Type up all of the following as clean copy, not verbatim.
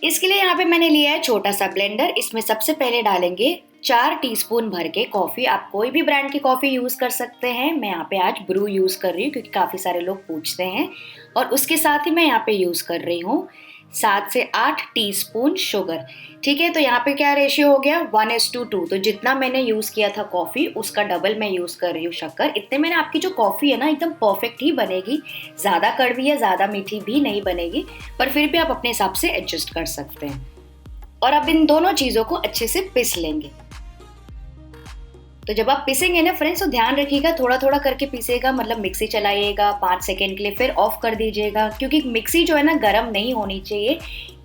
इसके लिए यहाँ पे मैंने लिया है छोटा सा ब्लेंडर। इसमें सबसे पहले डालेंगे 4 टीस्पून भर के कॉफ़ी। आप कोई भी ब्रांड की कॉफ़ी यूज़ कर सकते हैं। मैं यहाँ पे आज ब्रू यूज़ कर रही हूँ क्योंकि काफ़ी सारे लोग पूछते हैं। और उसके साथ ही मैं यहाँ पे यूज़ कर रही हूँ 7 से 8 टीस्पून शुगर। ठीक है, तो यहाँ पे क्या रेशियो हो गया 1:2। तो जितना मैंने यूज़ किया था कॉफ़ी उसका डबल मैं यूज़ कर रही हूँ शक्कर। इतने में ना आपकी जो कॉफ़ी है ना एकदम परफेक्ट ही बनेगी। ज़्यादा कड़वी या ज़्यादा मीठी भी नहीं बनेगी, पर फिर भी आप अपने हिसाब से एडजस्ट कर सकते हैं। और अब इन दोनों चीज़ों को अच्छे से पिस लेंगे। तो जब आप पीसेंगे ना फ्रेंड्स, तो ध्यान रखिएगा थोड़ा थोड़ा करके पीसेगा, मतलब मिक्सी चलाइएगा 5 सेकेंड के लिए, फिर ऑफ कर दीजिएगा क्योंकि मिक्सी जो है ना गर्म नहीं होनी चाहिए।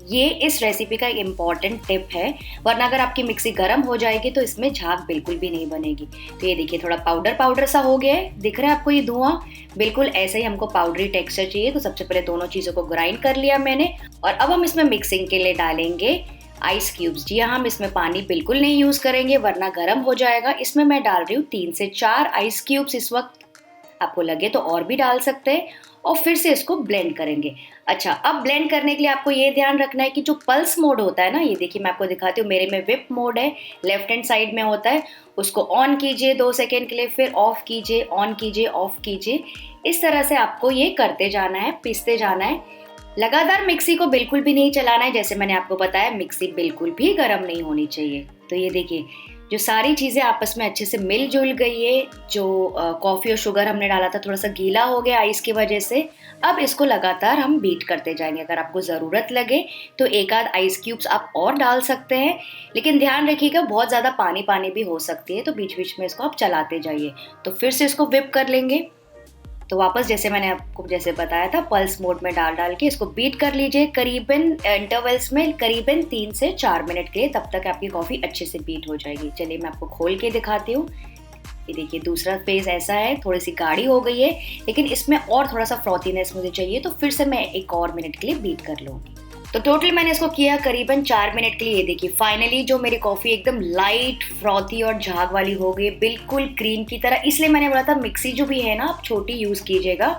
ये इस रेसिपी का एक इम्पॉर्टेंट टिप है, वरना अगर आपकी मिक्सी गर्म हो जाएगी तो इसमें झाग बिल्कुल भी नहीं बनेगी। तो ये देखिए थोड़ा पाउडर पाउडर सा हो गया है, दिख रहा है आपको ये धुआं? बिल्कुल ऐसे ही हमको पाउडरी टेक्सचर चाहिए। तो सबसे पहले दोनों चीज़ों को ग्राइंड कर लिया मैंने। और अब हम इसमें मिक्सिंग के लिए डालेंगे आइस क्यूब्स। जी हाँ, हम इसमें पानी बिल्कुल नहीं यूज़ करेंगे वरना गर्म हो जाएगा। इसमें मैं डाल रही हूँ 3 से 4 आइस क्यूब्स इस वक्त। आपको लगे तो और भी डाल सकते हैं। और फिर से इसको ब्लेंड करेंगे। अच्छा, अब ब्लेंड करने के लिए आपको ये ध्यान रखना है कि जो पल्स मोड होता है ना, ये देखिए मैं आपको दिखाती हूँ, मेरे में विप मोड है, लेफ्ट हैंड साइड में होता है। उसको ऑन कीजिए 2 सेकेंड के लिए, फिर ऑफ कीजिए, ऑन कीजिए, ऑफ कीजिए। इस तरह से आपको ये करते जाना है, पीसते जाना है। लगातार मिक्सी को बिल्कुल भी नहीं चलाना है। जैसे मैंने आपको बताया, मिक्सी बिल्कुल भी गर्म नहीं होनी चाहिए। तो ये देखिए जो सारी चीज़ें आपस में अच्छे से मिलजुल गई है। जो कॉफ़ी और शुगर हमने डाला था थोड़ा सा गीला हो गया आइस की वजह से। अब इसको लगातार हम बीट करते जाएंगे। अगर आपको ज़रूरत लगे तो एक आध आइस क्यूब्स आप और डाल सकते हैं, लेकिन ध्यान रखिएगा बहुत ज़्यादा पानी पानी भी हो सकती है। तो बीच बीच में इसको आप चलाते जाइए। तो फिर से इसको विप कर लेंगे। तो वापस जैसे मैंने आपको जैसे बताया था, पल्स मोड में डाल डाल के इसको बीट कर लीजिए करीबन इंटरवल्स में, करीबन 3 से 4 मिनट के लिए। तब तक आपकी कॉफ़ी अच्छे से बीट हो जाएगी। चलिए मैं आपको खोल के दिखाती हूँ। ये देखिए दूसरा फेज ऐसा है, थोड़ी सी गाढ़ी हो गई है, लेकिन इसमें और थोड़ा सा फ्रॉथीनेस मुझे चाहिए। तो फिर से मैं एक और मिनट के लिए बीट कर लूँगी। तो टोटल मैंने इसको किया करीबन 4 मिनट के लिए। ये देखिए फाइनली जो मेरी कॉफ़ी एकदम लाइट, फ्रॉथी और झाग वाली हो गई, बिल्कुल क्रीम की तरह। इसलिए मैंने बोला था मिक्सी जो भी है ना आप छोटी यूज़ कीजिएगा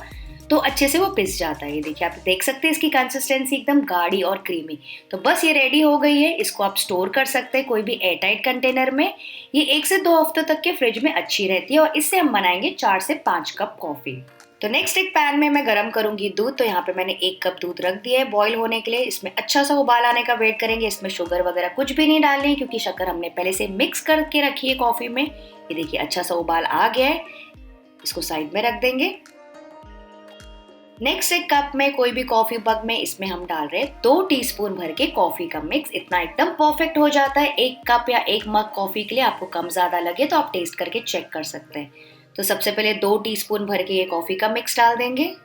तो अच्छे से वो पिस जाता है। ये देखिए आप देख सकते हैं इसकी कंसिस्टेंसी एकदम गाढ़ी और क्रीमी। तो बस ये रेडी हो गई है। इसको आप स्टोर कर सकते हैं कोई भी एयरटाइट कंटेनर में। ये 1 से 2 हफ्तों तक के फ्रिज में अच्छी रहती है और इससे हम बनाएंगे 4 से 5 कप कॉफ़ी। तो नेक्स्ट एक पैन में मैं गरम करूंगी दूध। तो यहाँ पे मैंने 1 कप दूध रख दिया है बॉईल होने के लिए। इसमें अच्छा सा उबाल आने का वेट करेंगे। इसमें शुगर वगैरह कुछ भी नहीं डालनी है क्योंकि शक्कर हमने पहले से मिक्स करके रखी है कॉफ़ी में। ये देखिए अच्छा सा उबाल आ गया है। इसको साइड में रख देंगे। नेक्स्ट एक कप में कोई भी कॉफी मग में इसमें हम डाल रहे हैं 2 टीस्पून भर के कॉफी का मिक्स। इतना एकदम परफेक्ट हो जाता है। 1 कप या 1 मग कॉफी के लिए आपको कम ज्यादा लगे तो आप टेस्ट करके चेक कर सकते हैं। तो सबसे पहले 2 टीस्पून भर के ये कॉफी का मिक्स डाल देंगे।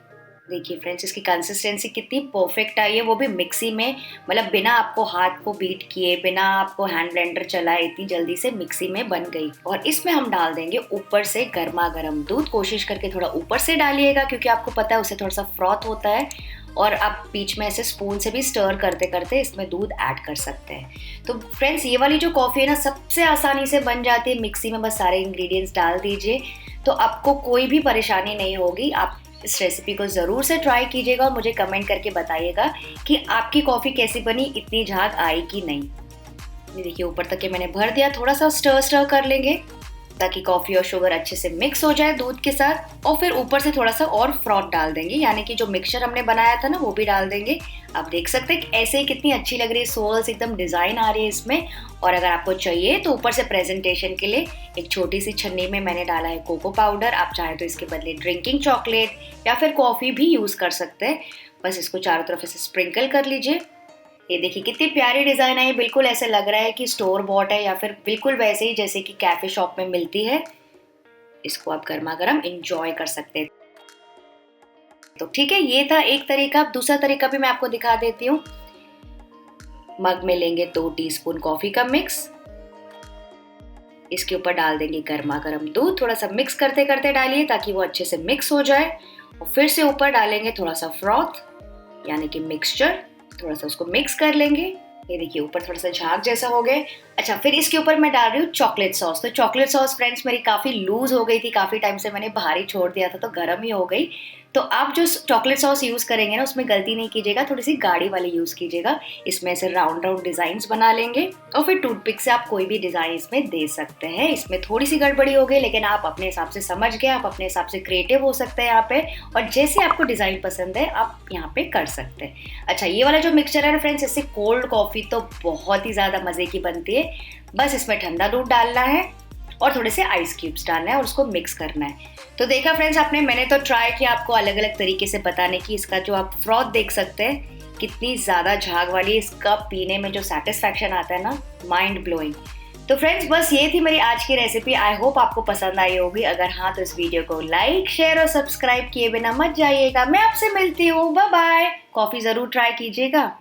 देखिए फ्रेंड्स इसकी कंसिस्टेंसी कितनी परफेक्ट आई है, वो भी मिक्सी में, मतलब बिना आपको हाथ को बीट किए, बिना आपको हैंड ब्लेंडर चलाए, इतनी जल्दी से मिक्सी में बन गई। और इसमें हम डाल देंगे ऊपर से गर्मा गर्म दूध। कोशिश करके थोड़ा ऊपर से डालिएगा क्योंकि आपको पता है उससे थोड़ा सा फ्रॉथ होता है। और आप बीच में ऐसे स्पून से भी स्टर करते करते इसमें दूध ऐड कर सकते हैं। तो फ्रेंड्स ये वाली जो कॉफ़ी है ना सबसे आसानी से बन जाती है मिक्सी में। बस सारे इंग्रेडिएंट्स डाल दीजिए तो आपको कोई भी परेशानी नहीं होगी। आप इस रेसिपी को ज़रूर से ट्राई कीजिएगा और मुझे कमेंट करके बताइएगा कि आपकी कॉफ़ी कैसी बनी, इतनी झाग आई कि नहीं। ये देखिए ऊपर तक के मैंने भर दिया। थोड़ा सा स्टर कर लेंगे ताकि कॉफ़ी और शुगर अच्छे से मिक्स हो जाए दूध के साथ। और फिर ऊपर से थोड़ा सा और फ्रॉथ डाल देंगे, यानी कि जो मिक्सचर हमने बनाया था ना वो भी डाल देंगे। आप देख सकते हैं कि ऐसे ही कितनी अच्छी लग रही है, सोल्स एकदम डिज़ाइन आ रही है इसमें। और अगर आपको चाहिए तो ऊपर से प्रेजेंटेशन के लिए एक छोटी सी छन्नी में मैंने डाला है कोको पाउडर। आप चाहे तो इसके बदले ड्रिंकिंग चॉकलेट या फिर कॉफ़ी भी यूज़ कर सकते हैं। बस इसको चारों तरफ ऐसे स्प्रिंकल कर लीजिए। ये देखिए कितनी प्यारी डिज़ाइन है। बिल्कुल ऐसे लग रहा है कि स्टोर बॉट है या फिर बिल्कुल वैसे ही जैसे कि कैफे शॉप में मिलती है। इसको आप गर्मा गर्म इंजॉय कर सकते हैं। तो ठीक है, ये था एक तरीका। दूसरा तरीका भी मैं आपको दिखा देती हूँ। मग में लेंगे 2 टीस्पून कॉफी का मिक्स। इसके ऊपर डाल देंगे गर्मा गर्म दूध। थोड़ा सा मिक्स करते करते डालिए ताकि वो अच्छे से मिक्स हो जाए। और फिर से ऊपर डालेंगे थोड़ा सा फ्रॉथ यानी कि मिक्सचर। थोड़ा सा उसको मिक्स कर लेंगे। ये देखिए ऊपर थोड़ा सा झाग जैसा हो गया। अच्छा, फिर इसके ऊपर मैं डाल रही हूँ चॉकलेट सॉस। तो चॉकलेट सॉस फ्रेंड्स मेरी काफ़ी लूज़ हो गई थी, काफ़ी टाइम से मैंने बाहर ही छोड़ दिया था, तो गर्म ही हो गई। तो आप जो चॉकलेट सॉस यूज़ करेंगे ना, उसमें गलती नहीं कीजिएगा, थोड़ी-सी गाढ़ी वाली यूज़ कीजिएगा। इसमें ऐसे राउंड-राउंड डिज़ाइन्स बना लेंगे और फिर टूथपिक से आप कोई भी डिज़ाइन इसमें दे सकते हैं। इसमें थोड़ी-सी गड़बड़ी हो गई, लेकिन आप अपने हिसाब से समझ गए, आप अपने हिसाब से क्रिएटिव हो सकते हैं यहाँ पे, और जैसे आपको डिज़ाइन पसंद है, आप यहाँ पे कर सकते हैं। अच्छा, ये वाला जो मिक्सचर है ना फ्रेंड्स, इससे कोल्ड कॉफ़ी तो बहुत ही ज़्यादा मज़े की बनती है। बस इसमें ठंडा दूध डालना है और थोड़े से आइस क्यूब्स डालना है और उसको मिक्स करना है। तो देखा फ्रेंड्स आपने, मैंने तो ट्राई किया आपको अलग अलग तरीके से बताने की। इसका जो आप फ्रॉथ देख सकते हैं कितनी ज़्यादा झाग वाली, इसका पीने में जो सेटिस्फैक्शन आता है ना, माइंड ब्लोइंग। तो फ्रेंड्स बस ये थी मेरी आज की रेसिपी। आई होप आपको पसंद आई होगी। अगर हाँ तो इस वीडियो को लाइक, शेयर और सब्सक्राइब किए बिना मत जाइएगा। मैं आपसे मिलती हूँ, बाय बाय। कॉफ़ी ज़रूर ट्राई कीजिएगा।